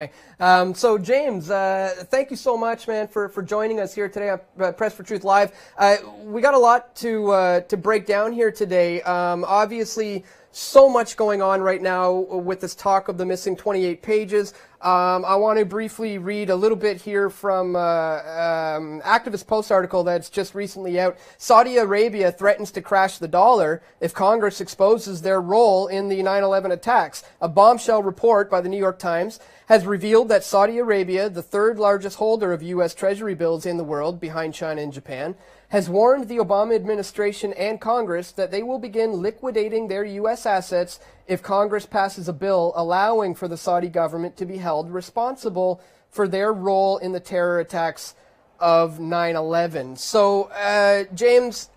So James, thank you so much, man, for joining us here today on Press for Truth Live. We got a lot to break down here today. Obviously, so much going on right now with this talk of the missing 28 pages. I want to briefly read a little bit here from Activist Post article that's just recently out. Saudi Arabia threatens to crash the dollar if Congress exposes their role in the 9/11 attacks. A bombshell report by the New York Times has revealed that Saudi Arabia, the third largest holder of U.S. Treasury bills in the world behind China and Japan, has warned the Obama administration and Congress that they will begin liquidating their U.S. assets if Congress passes a bill allowing for the Saudi government to be held responsible for their role in the terror attacks of 9/11. So, James,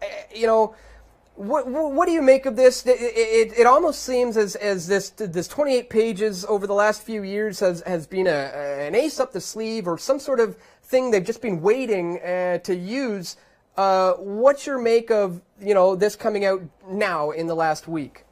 what do you make of this? It almost seems as this 28 pages over the last few years has been an ace up the sleeve or some sort of thing they've just been waiting to use. What's your make of this coming out now in the last week?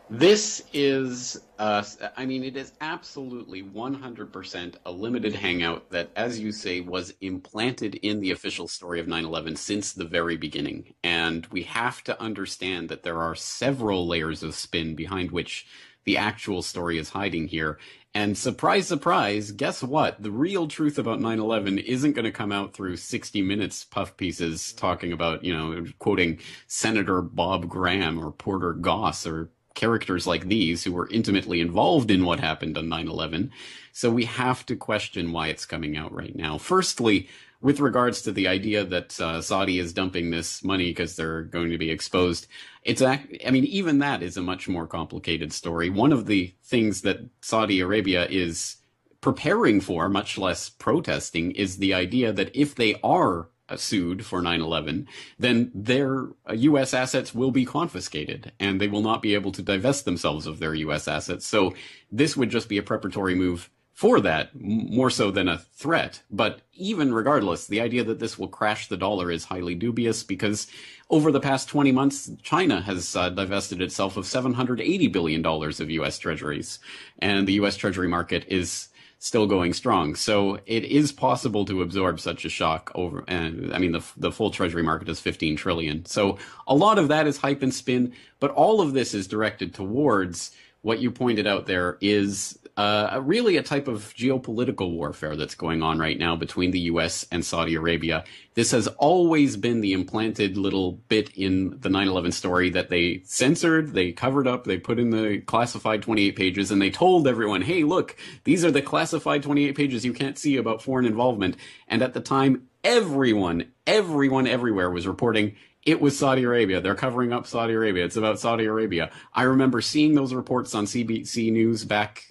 This is, it is absolutely 100% a limited hangout that, as you say, was implanted in the official story of 9/11 since the very beginning. And we have to understand that there are several layers of spin behind which the actual story is hiding here. And surprise, surprise, guess what? The real truth about 9/11 isn't going to come out through 60 Minutes puff pieces talking about, quoting Senator Bob Graham or Porter Goss or characters like these who were intimately involved in what happened on 9/11. So we have to question why it's coming out right now. Firstly, with regards to the idea that Saudi is dumping this money because they're going to be exposed, even that is a much more complicated story. One of the things that Saudi Arabia is preparing for, much less protesting, is the idea that if they are sued for 9/11, then their U.S. assets will be confiscated and they will not be able to divest themselves of their U.S. assets. So this would just be a preparatory move for that, more so than a threat. But even regardless, the idea that this will crash the dollar is highly dubious because over the past 20 months, China has divested itself of $780 billion of U.S. treasuries, and the U.S. treasury market is still going strong. So it is possible to absorb such a shock over, and the full treasury market is 15 trillion. So a lot of that is hype and spin, but all of this is directed towards what you pointed out there is really a type of geopolitical warfare that's going on right now between the U.S. and Saudi Arabia. This has always been the implanted little bit in the 9/11 story that they censored, they covered up, they put in the classified 28 pages, and they told everyone, hey, look, these are the classified 28 pages you can't see about foreign involvement. And at the time, everyone everywhere was reporting it was Saudi Arabia. They're covering up Saudi Arabia. It's about Saudi Arabia. I remember seeing those reports on CBC News back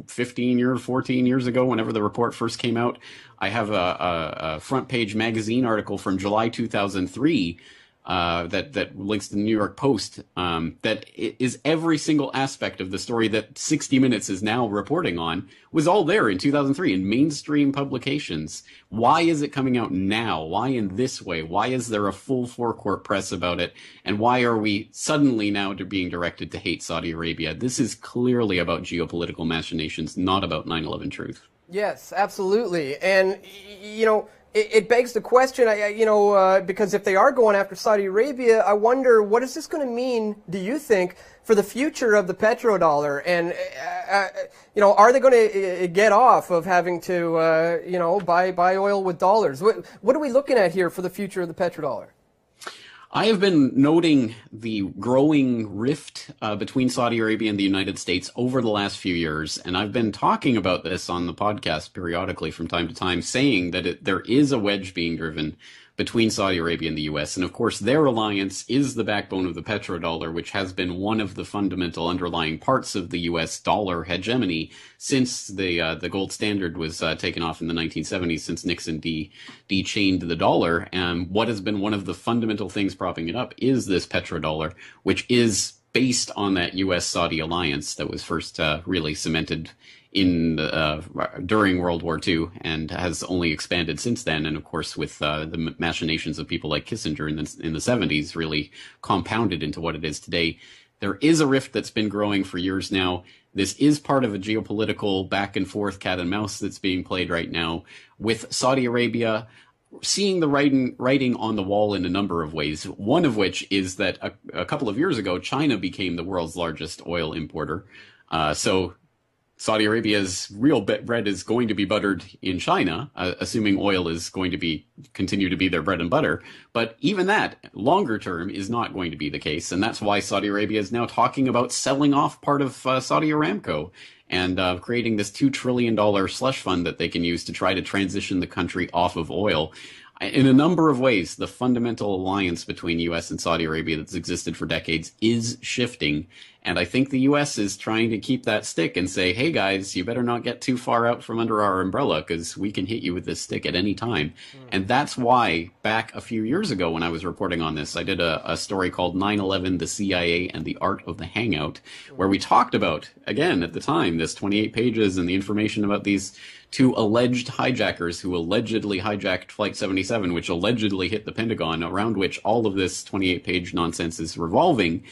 14 years ago, whenever the report first came out. I have a front page magazine article from July 2003 that links to the New York Post that is every single aspect of the story that 60 Minutes is now reporting on was all there in 2003 in mainstream publications. Why is it coming out now? Why in this way? Why is there a full forecourt press about it? And why are we suddenly now being directed to hate Saudi Arabia? This is clearly about geopolitical machinations, not about 9/11 truth. Yes, absolutely. And, it begs the question, because if they are going after Saudi Arabia, I wonder, what is this going to mean, do you think, for the future of the petrodollar? And, are they going to get off of having to, buy oil with dollars? What are we looking at here for the future of the petrodollar? I have been noting the growing rift between Saudi Arabia and the United States over the last few years, and I've been talking about this on the podcast periodically from time to time, saying that there is a wedge being driven between Saudi Arabia and the U.S., and of course their alliance is the backbone of the petrodollar, which has been one of the fundamental underlying parts of the U.S. dollar hegemony since the gold standard was taken off in the 1970s, since Nixon de-chained the dollar. And what has been one of the fundamental things propping it up is this petrodollar, which is based on that U.S.-Saudi alliance that was first really cemented during World War II and has only expanded since then. And of course, with the machinations of people like Kissinger in the 70s, really compounded into what it is today. There is a rift that's been growing for years now. This is part of a geopolitical back and forth cat and mouse that's being played right now, with Saudi Arabia seeing the writing on the wall in a number of ways. One of which is that a couple of years ago, China became the world's largest oil importer. So Saudi Arabia's real bread is going to be buttered in China, assuming oil is going to continue to be their bread and butter. But even that, longer term, is not going to be the case. And that's why Saudi Arabia is now talking about selling off part of Saudi Aramco and creating this $2 trillion slush fund that they can use to try to transition the country off of oil. In a number of ways, the fundamental alliance between U.S. and Saudi Arabia that's existed for decades is shifting. And I think the U.S. is trying to keep that stick and say, hey, guys, you better not get too far out from under our umbrella because we can hit you with this stick at any time. And that's why back a few years ago when I was reporting on this, I did a story called 9/11, the CIA and the Art of the Hangout, where we talked about, again, at the time, this 28 pages and the information about these two alleged hijackers who allegedly hijacked Flight 77, which allegedly hit the Pentagon, around which all of this 28-page nonsense is revolving.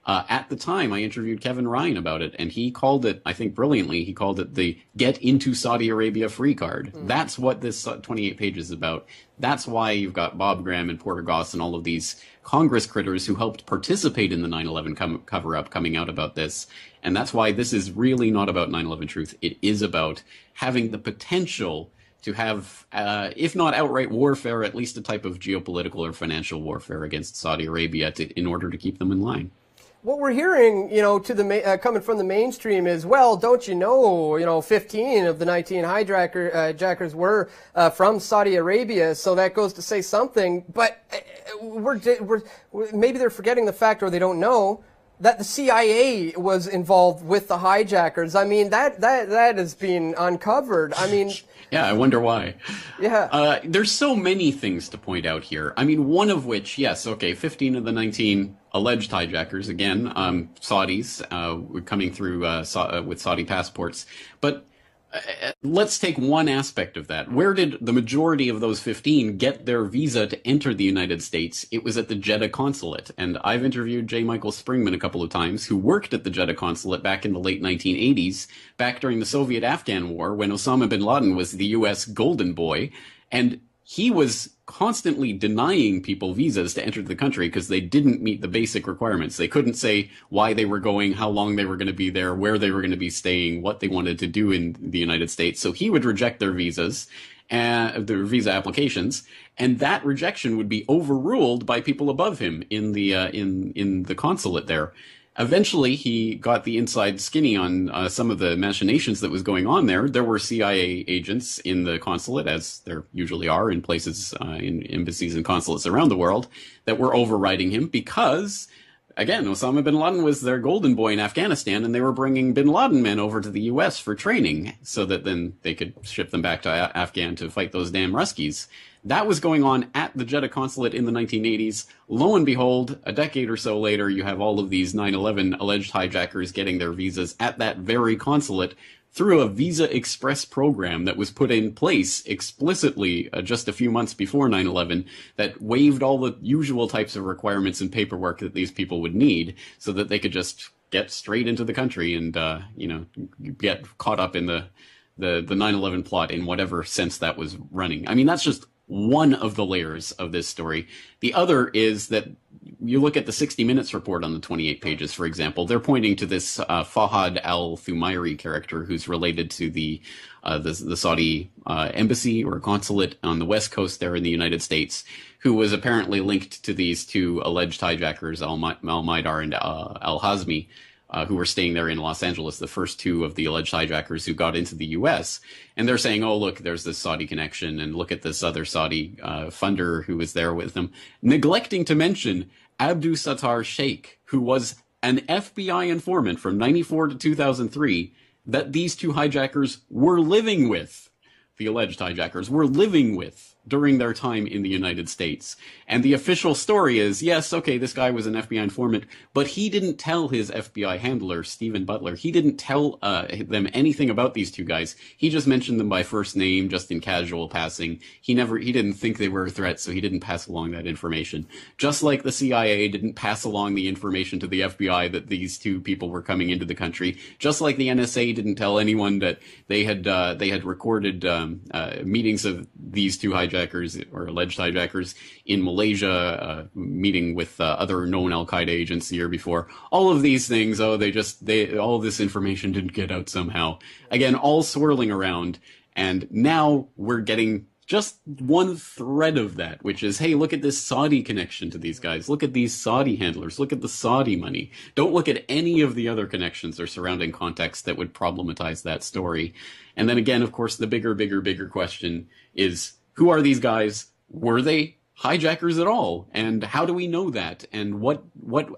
At the time, I interviewed Kevin Ryan about it, and he called it, I think brilliantly, he called it the Get Into Saudi Arabia free card. That's what this 28 pages is about. That's why you've got Bob Graham and Porter Goss and all of these Congress critters who helped participate in the 9/11 cover-up coming out about this. And that's why this is really not about 9/11 truth. It is about having the potential to have, if not outright warfare, at least a type of geopolitical or financial warfare against Saudi Arabia in order to keep them in line. What we're hearing, coming from the mainstream is, well, don't you know, 15 of the 19 hijackers were from Saudi Arabia, so that goes to say something. But maybe they're forgetting the fact, or they don't know, that the CIA was involved with the hijackers. I mean, that has been uncovered. I mean, yeah, I wonder why. Yeah. There's so many things to point out here. I mean, one of which, yes, okay, 15 of the 19 alleged hijackers, again, Saudis, were coming through with Saudi passports. But let's take one aspect of that. Where did the majority of those 15 get their visa to enter the United States? It was at the Jeddah consulate. And I've interviewed J. Michael Springman a couple of times, who worked at the Jeddah consulate back in the late 1980s, back during the Soviet-Afghan War, when Osama bin Laden was the U.S. golden boy. And he was constantly denying people visas to enter the country because they didn't meet the basic requirements. They couldn't say why they were going, how long they were going to be there, where they were going to be staying, what they wanted to do in the United States. So he would reject their visas, their visa applications, and that rejection would be overruled by people above him in the consulate there. Eventually, he got the inside skinny on some of the machinations that was going on there. There were CIA agents in the consulate, as there usually are in places, in embassies and consulates around the world, that were overriding him because, again, Osama bin Laden was their golden boy in Afghanistan, and they were bringing bin Laden men over to the U.S. for training so that then they could ship them back to Afghan to fight those damn Ruskies. That was going on at the Jeddah consulate in the 1980s. Lo and behold, a decade or so later, you have all of these 9/11 alleged hijackers getting their visas at that very consulate through a Visa Express program that was put in place explicitly just a few months before 9/11 that waived all the usual types of requirements and paperwork that these people would need so that they could just get straight into the country and, get caught up in the 9/11 plot in whatever sense that was running. I mean, that's just one of the layers of this story. The other is that you look at the 60 Minutes report on the 28 pages, for example, they're pointing to this Fahad al-Thumairi character who's related to the Saudi embassy or consulate on the West Coast there in the United States, who was apparently linked to these two alleged hijackers, al-Maidar and al-Hazmi, who were staying there in Los Angeles, the first two of the alleged hijackers who got into the U.S. And they're saying, oh, look, there's this Saudi connection, and look at this other Saudi funder who was there with them, neglecting to mention Abdul Sattar Sheikh, who was an FBI informant from 94 to 2003 that these two hijackers were living with. The alleged hijackers were living with during their time in the United States. And the official story is, yes, okay, this guy was an FBI informant, but he didn't tell his FBI handler, Stephen Butler, he didn't tell them anything about these two guys. He just mentioned them by first name, just in casual passing. He didn't think they were a threat, so he didn't pass along that information. Just like the CIA didn't pass along the information to the FBI that these two people were coming into the country. Just like the NSA didn't tell anyone that they had recorded meetings of these two hijackers or alleged hijackers in Malaysia, meeting with other known Al-Qaeda agents the year before. All of these things, all of this information didn't get out somehow. Again, all swirling around, and now we're getting just one thread of that, which is, hey, look at this Saudi connection to these guys. Look at these Saudi handlers. Look at the Saudi money. Don't look at any of the other connections or surrounding context that would problematize that story. And then again, of course, the bigger question is, who are these guys? Were they hijackers at all? And how do we know that? And what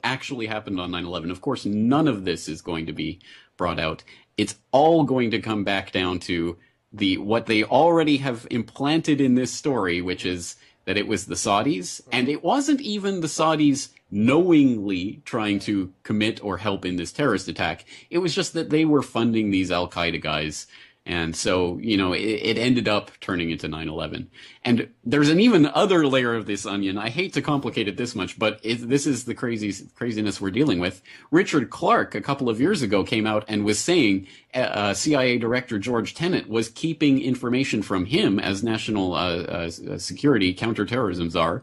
actually happened on 9/11? Of course, none of this is going to be brought out. It's all going to come back down to what they already have implanted in this story, which is that it was the Saudis, and it wasn't even the Saudis knowingly trying to commit or help in this terrorist attack. It was just that they were funding these Al-Qaeda guys. And so, it ended up turning into 9/11. And there's an even other layer of this onion. I hate to complicate it this much, but this is the craziness we're dealing with. Richard Clarke, a couple of years ago, came out and was saying CIA Director George Tenet was keeping information from him as National Security Counterterrorism Czar,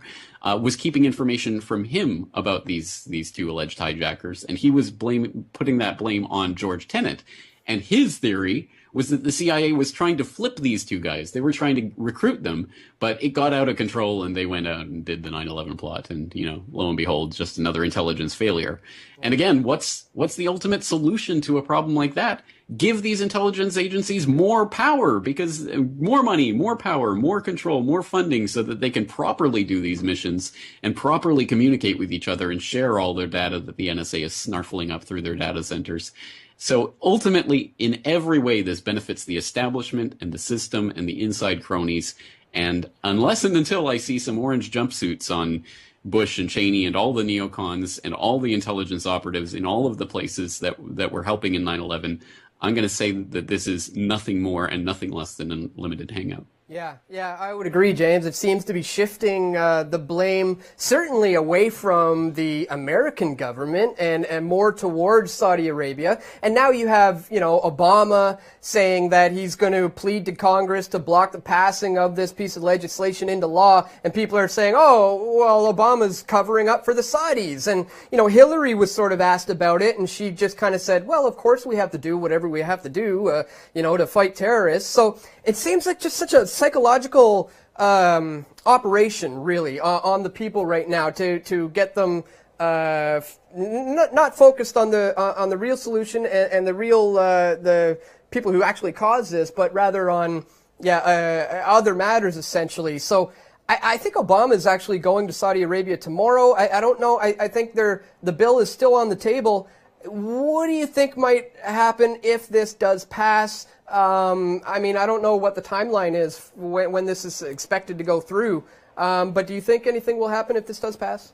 was keeping information from him about these two alleged hijackers. And he was putting that blame on George Tenet. And his theory was that the CIA was trying to flip these two guys. They were trying to recruit them, but it got out of control and they went out and did the 9/11 plot. And, lo and behold, just another intelligence failure. And again, what's the ultimate solution to a problem like that? Give these intelligence agencies more power, because more money, more power, more control, more funding, so that they can properly do these missions and properly communicate with each other and share all their data that the NSA is snarfling up through their data centers. So ultimately, in every way, this benefits the establishment and the system and the inside cronies. And unless and until I see some orange jumpsuits on Bush and Cheney and all the neocons and all the intelligence operatives in all of the places that were helping in 9/11, I'm going to say that this is nothing more and nothing less than a limited hangout. Yeah, I would agree, James. It seems to be shifting the blame certainly away from the American government and more towards Saudi Arabia. And now you have, Obama saying that he's going to plead to Congress to block the passing of this piece of legislation into law. And people are saying, oh, well, Obama's covering up for the Saudis. And, Hillary was sort of asked about it, and she just kind of said, well, of course we have to do whatever we have to do, to fight terrorists. So it seems like just such a psychological operation, really, on the people right now to get them not focused on the real solution and the real the people who actually caused this, but rather on other matters essentially. So I think Obama is actually going to Saudi Arabia tomorrow. I don't know. I think the bill is still on the table. What do you think might happen if this does pass? I don't know what the timeline is when this is expected to go through, but do you think anything will happen if this does pass?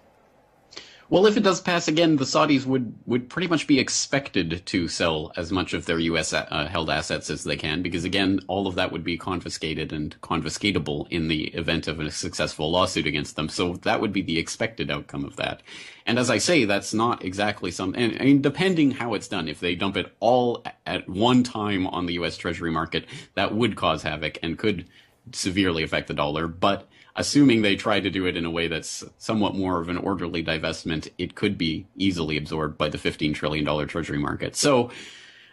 Well, if it does pass, again, the Saudis would pretty much be expected to sell as much of their U.S. held assets as they can, because, again, all of that would be confiscated and confiscatable in the event of a successful lawsuit against them. So that would be the expected outcome of that. And as I say, that's not exactly and depending how it's done, if they dump it all at one time on the U.S. Treasury market, that would cause havoc and could severely affect the dollar. But assuming they try to do it in a way that's somewhat more of an orderly divestment, it could be easily absorbed by the $15 trillion Treasury market. So,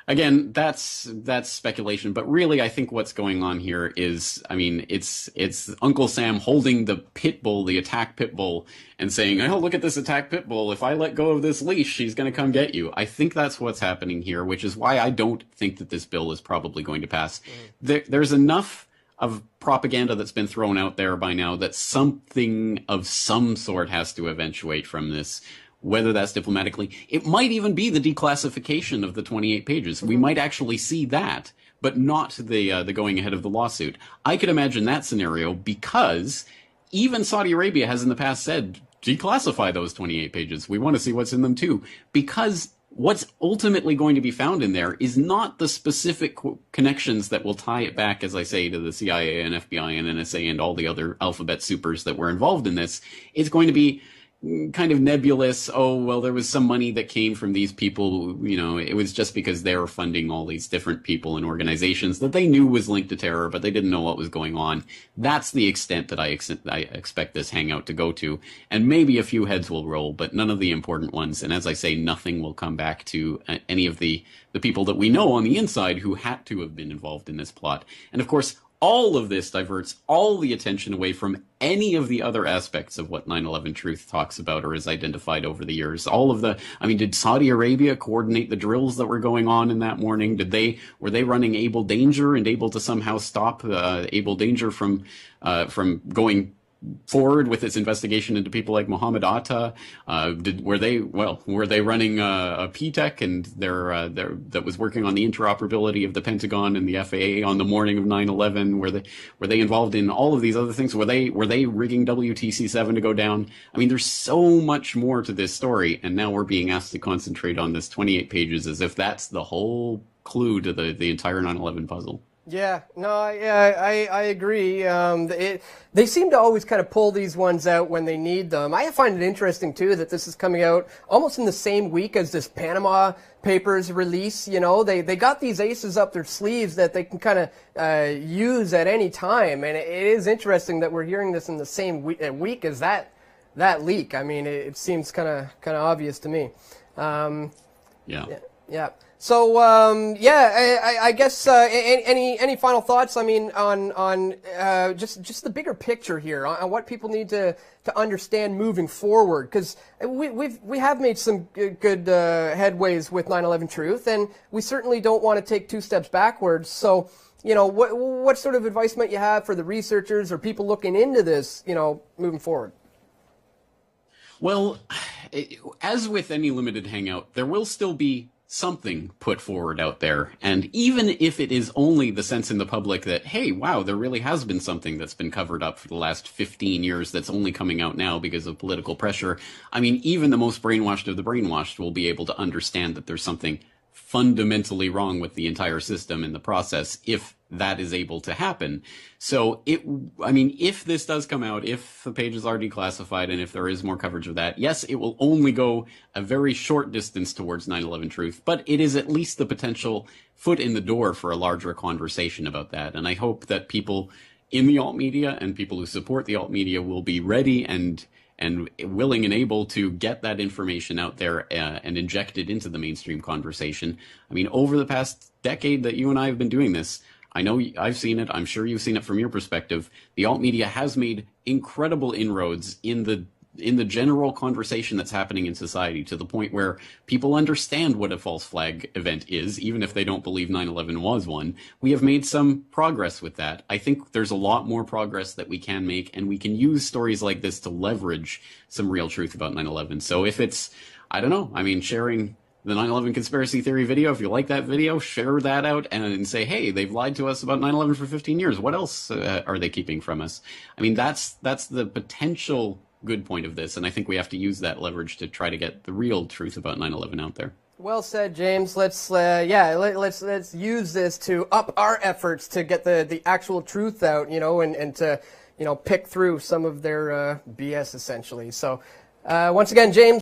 again, that's speculation. But really, I think what's going on here is, it's Uncle Sam holding the pit bull, the attack pit bull, and saying, oh, look at this attack pit bull. If I let go of this leash, she's going to come get you. I think that's what's happening here, which is why I don't think that this bill is probably going to pass. There's enough of propaganda that's been thrown out there by now that something of some sort has to eventuate from this, whether that's diplomatically. It might even be the declassification of the 28 pages. We might actually see that. but not the going ahead of the lawsuit. I could imagine that scenario because even Saudi Arabia has in the past said, declassify those 28 pages. We want to see what's in them too. Because what's ultimately going to be found in there is not the specific connections that will tie it back, as I say, to the CIA and FBI and NSA and all the other alphabet supers that were involved in this. It's going to be kind of nebulous. Oh, well, there was some money that came from these people. You know, it was just because they were funding all these different people and organizations that they knew was linked to terror, but they didn't know what was going on. That's the extent that I expect this hangout to go to. And maybe a few heads will roll, but none of the important ones. And as I say, nothing will come back to any of the people that we know on the inside who had to have been involved in this plot. And of course, all of this diverts all the attention away from any of the other aspects of what 9/11 Truth talks about or is identified over the years. All of did Saudi Arabia coordinate the drills that were going on in that morning? Were they running Able Danger and able to somehow stop Able Danger from going forward with its investigation into people like Mohammed Atta? Were they running a PTEC and that was working on the interoperability of the Pentagon and the FAA on the morning of 9/11? Were they involved in all of these other things? Were they rigging WTC-7 to go down? I mean, there's so much more to this story, and now we're being asked to concentrate on this 28 pages as if that's the whole clue to the entire 9/11 puzzle. Yeah, no, I agree. They seem to always kind of pull these ones out when they need them. I find it interesting, too, that this is coming out almost in the same week as this Panama Papers release. You know, they got these aces up their sleeves that they can kind of use at any time. And it is interesting that we're hearing this in the same week as that leak. I mean, it seems kind of obvious to me. Yeah. So I guess any final thoughts? I mean, on just the bigger picture here, on what people need to understand moving forward, because we have made some good headways with 9/11 Truth, and we certainly don't want to take two steps backwards. So, you know, what sort of advice might you have for the researchers or people looking into this, you know, moving forward? Well, as with any limited hangout, there will still be something put forward out there. And even if it is only the sense in the public that, hey, wow, there really has been something that's been covered up for the last 15 years that's only coming out now because of political pressure. I mean, even the most brainwashed of the brainwashed will be able to understand that there's something fundamentally wrong with the entire system in the process if that is able to happen. So if this does come out, if the pages are declassified and if there is more coverage of that, yes, it will only go a very short distance towards 9/11 Truth, but it is at least the potential foot in the door for a larger conversation about that. And I hope that people in the alt media and people who support the alt media will be ready and willing and able to get that information out there and inject it into the mainstream conversation. I mean, over the past decade that you and I have been doing this, I know I've seen it. I'm sure you've seen it from your perspective. The alt media has made incredible inroads in the general conversation that's happening in society, to the point where people understand what a false flag event is, even if they don't believe 9/11 was one. We have made some progress with that. I think there's a lot more progress that we can make, and we can use stories like this to leverage some real truth about 9/11. So if it's, I don't know, I mean, sharing the 9/11 conspiracy theory video, if you like that video, share that out and say, hey, they've lied to us about 9/11 for 15 years. What else are they keeping from us? I mean, that's the potential good point of this, and I think we have to use that leverage to try to get the real truth about 9/11 out there. Well said, James. Let's use this to up our efforts to get the actual truth out, you know, and to, you know, pick through some of their BS essentially. So once again, James,